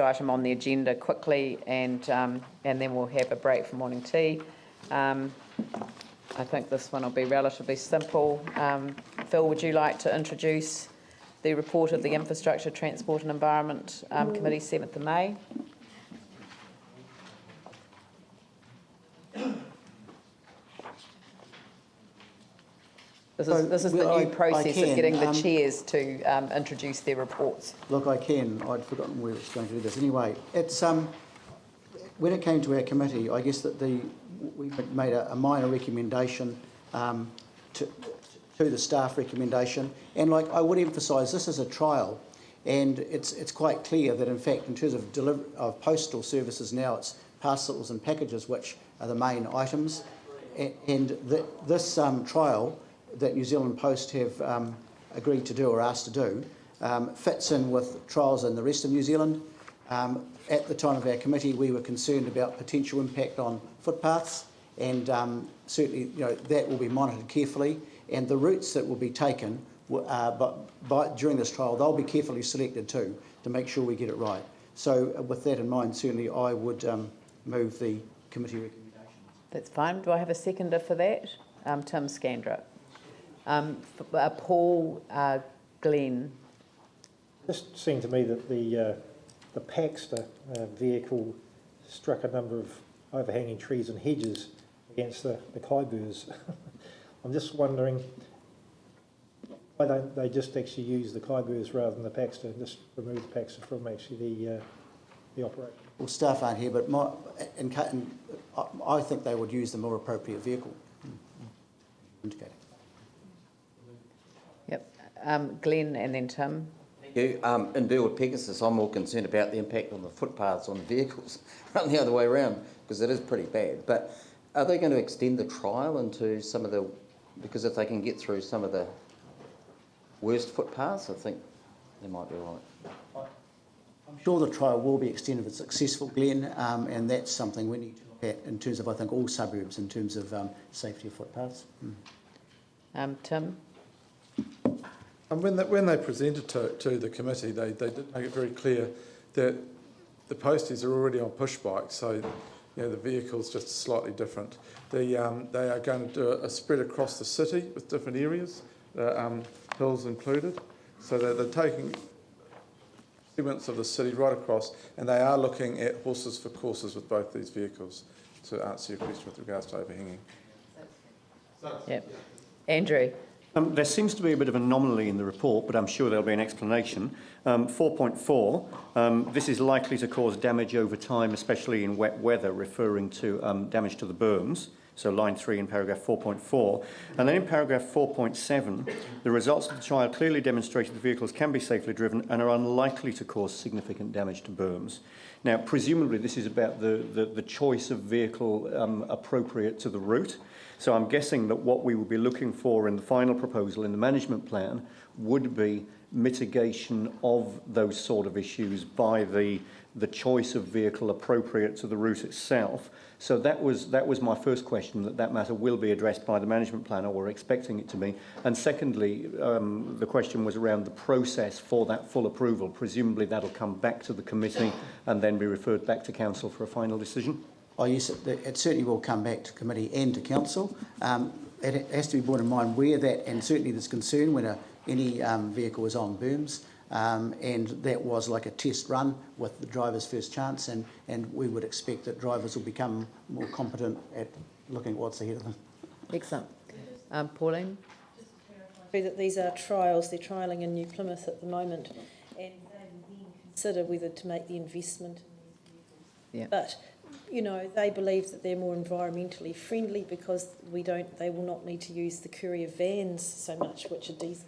item on the agenda quickly, and then we'll have a break for morning tea. I think this one will be relatively simple. Phil, would you like to introduce the report of the Infrastructure, Transport and Environment Committee, 7th of May? This is the new process of getting the chairs to introduce their reports. Look, I can. I'd forgotten where it's going to do this. Anyway, it's when it came to our committee, I guess that we made a minor recommendation to the staff recommendation, and like I would emphasise, this is a trial, and it's quite clear that in fact in terms of postal services now, it's parcels and packages which are the main items, and this trial that New Zealand Post have agreed to do or asked to do fits in with trials in the rest of New Zealand. At the time of our committee, we were concerned about potential impact on footpaths, and certainly that will be monitored carefully, and the routes that will be taken during this trial, they'll be carefully selected too to make sure we get it right. So with that in mind, certainly I would move the committee recommendation. That's fine. Do I have a seconder for that? Tim Scandra. Paul Glenn. Just seemed to me that the Paxter vehicle struck a number of overhanging trees and hedges against the Kaiburs. I'm just wondering, why don't they just actually use the Kaiburs rather than the Paxter and just remove the Paxter from actually the operation? Well, staff aren't here, but I think they would use the more appropriate vehicle. Indicated. Yep. Glenn and then Tim. Thank you. In deal with Pegasus, I'm more concerned about the impact on the footpaths on the vehicles, not the other way around, because it is pretty bad. But are they going to extend the trial into some of the, because if they can get through some of the worst footpaths, I think they might be right. I'm sure the trial will be extended if it's successful, Glenn, and that's something we need to look at in terms of, I think, all suburbs in terms of safety of footpaths. Tim? When they presented to the committee, they did make it very clear that the posties are already on push bikes, so the vehicle's just slightly different. They are going to do a spread across the city with different areas, hills included, so that they're taking segments of the city right across, and they are looking at horses for courses with both these vehicles, to answer your question with regards to overhanging. Yep. Andrew? There seems to be a bit of an anomaly in the report, but I'm sure there'll be an explanation. 4.4, this is likely to cause damage over time, especially in wet weather, referring to damage to the berms. So line 3 in paragraph 4.4. And then in paragraph 4.7, the results of the trial clearly demonstrated the vehicles can be safely driven and are unlikely to cause significant damage to berms. Now, presumably this is about the choice of vehicle appropriate to the route. So I'm guessing that what we will be looking for in the final proposal in the management plan would be mitigation of those sort of issues by the choice of vehicle appropriate to the route itself. So that was my first question, that matter will be addressed by the management plan, or we're expecting it to be. And secondly, the question was around the process for that full approval. Presumably that'll come back to the committee and then be referred back to council for a final decision. Oh yes, it certainly will come back to committee and to council. It has to be borne in mind where that, and certainly there's concern when any vehicle is on berms, and that was like a test run with the driver's first chance, and we would expect that drivers will become more competent at looking at what's ahead of them. Excellent. Pauline? Just to clarify that these are trials, they're trialling in New Plymouth at the moment, and they will then consider whether to make the investment in these vehicles. Yeah. But they believe that they're more environmentally friendly because they will not need to use the courier vans so much, which are diesel,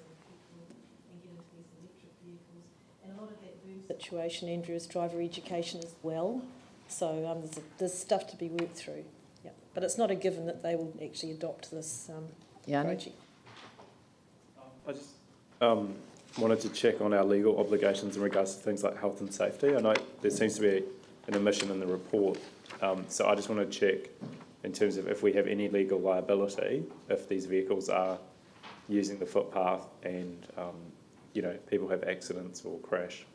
and get into these electric vehicles. And a lot of that boom situation, Andrew, is driver education as well. So there's stuff to be worked through. Yeah. But it's not a given that they will actually adopt this project. I just wanted to check on our legal obligations in regards to things like health and safety. I know there seems to be an omission in the report. So I just want to check in terms of if we have any legal liability if these vehicles are using the footpath and people have accidents or crash.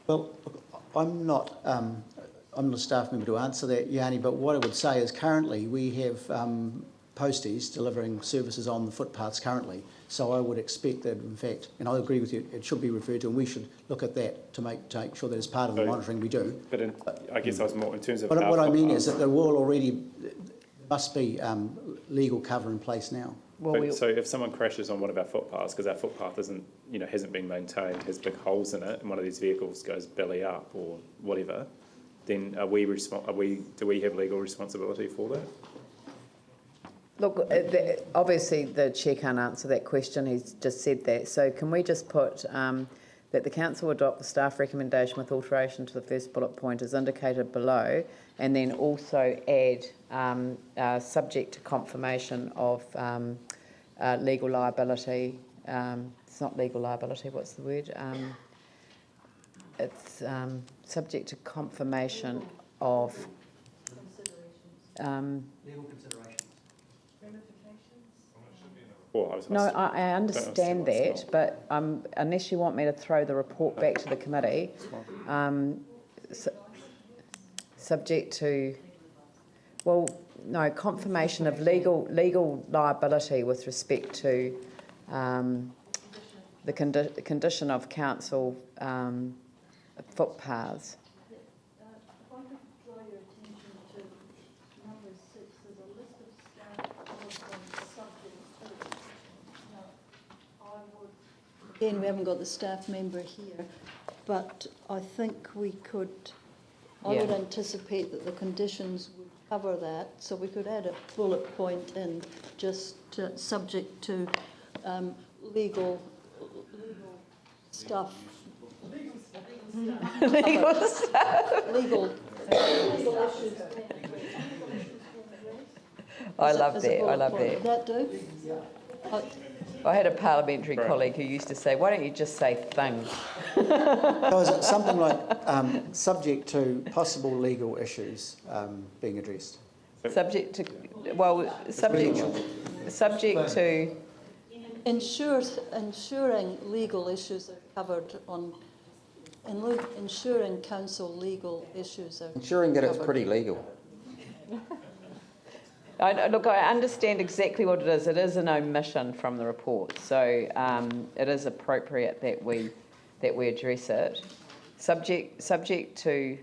Well, look, I'm not a staff member to answer that, Yanni, but what I would say is currently we have posties delivering services on the footpaths currently. So I would expect that, in fact, and I agree with you, it should be referred to, and we should look at that to make sure that as part of the monitoring we do. But I guess I was more in terms of... But what I mean is that there will already, must be legal cover in place now. Well, So if someone crashes on one of our footpaths, because our footpath isn't, hasn't been maintained, has big holes in it, and one of these vehicles goes belly up or whatever, then do we have legal responsibility for that? Look, obviously the chair can't answer that question. He's just said that. So can we just put that the council adopt the staff recommendation with alteration to the first bullet point as indicated below, and then also add subject to confirmation of legal liability. It's not legal liability. What's the word? It's subject to confirmation of Legal considerations. No, I understand that, but unless you want me to throw the report back to the committee, subject to, well, no, confirmation of legal liability with respect to the condition of council footpaths. Again, we haven't got the staff member here, but I think we could, I would anticipate that the conditions would cover that, so we could add a bullet point in just subject to legal stuff. Legal stuff. Legal issues. I love that. I love Would that. that do? I had a parliamentary colleague who used to say, why don't you just say thing? So is it something like subject to possible legal issues being addressed? Subject to, well, subject to, Ensuring legal issues are covered on, ensuring council legal issues are Ensuring that it's covered. pretty legal. look, I understand exactly what it is. It is an omission from the report, so it is appropriate that we address it. Subject to.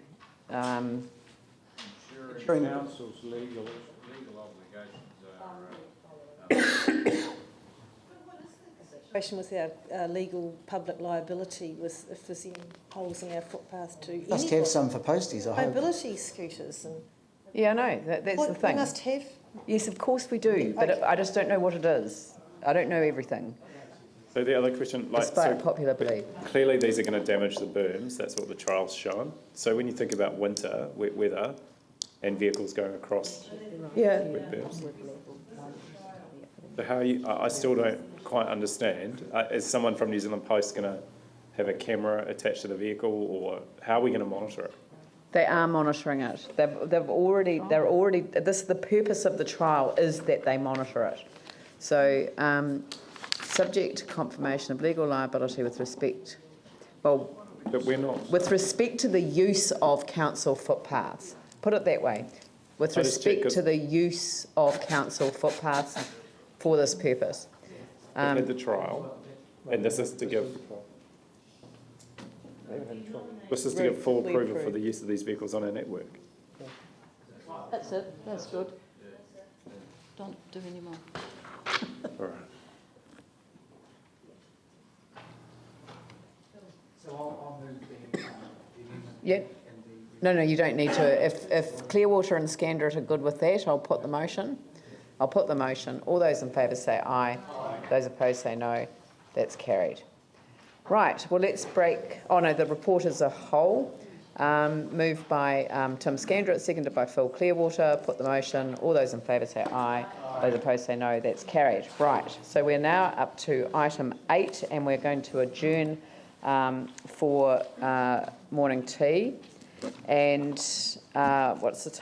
Ensuring council's legal obligations are. Question with our legal public liability with if there's any holes in our footpath to must have some for posties, I hope. mobility scooters and Yeah, I know, that's the thing. We must have. Yes, of course we do, but I just don't know what it is. I don't know everything, So the other question, despite popular belief. clearly these are going to damage the berms. That's what the trial's shown. So when you think about winter, wet weather, and vehicles going across Yeah. wet berms, so how I still don't quite understand. Is someone from New Zealand Post going to have a camera attached to the vehicle, or how are we going to monitor it? They are monitoring it. They're already. This the purpose of the trial is that they monitor it. So, subject to confirmation of legal liability with respect. Well, But we're not. with respect to the use of council footpaths. Put it that way. With I just check respect to the use of council footpaths for this purpose. We've had the trial, and this is to give. This is to give full approval for the use of these vehicles on our network. That's it, that's good. Don't do any more. All right. So I'll move the Yeah. No, you don't need to. If Clearwater and Scandrett are good with that, I'll put the motion. All those in favour say aye. Those opposed say no. That's carried. Right, well, let's break. Oh, no, the report as a whole. Moved by Tim Scandrett, seconded by Phil Clearwater. Put the motion. All those in favour say aye. Those opposed say no. That's carried. Right, so we're now up to item 8, and we're going to adjourn for morning tea. And what's the time?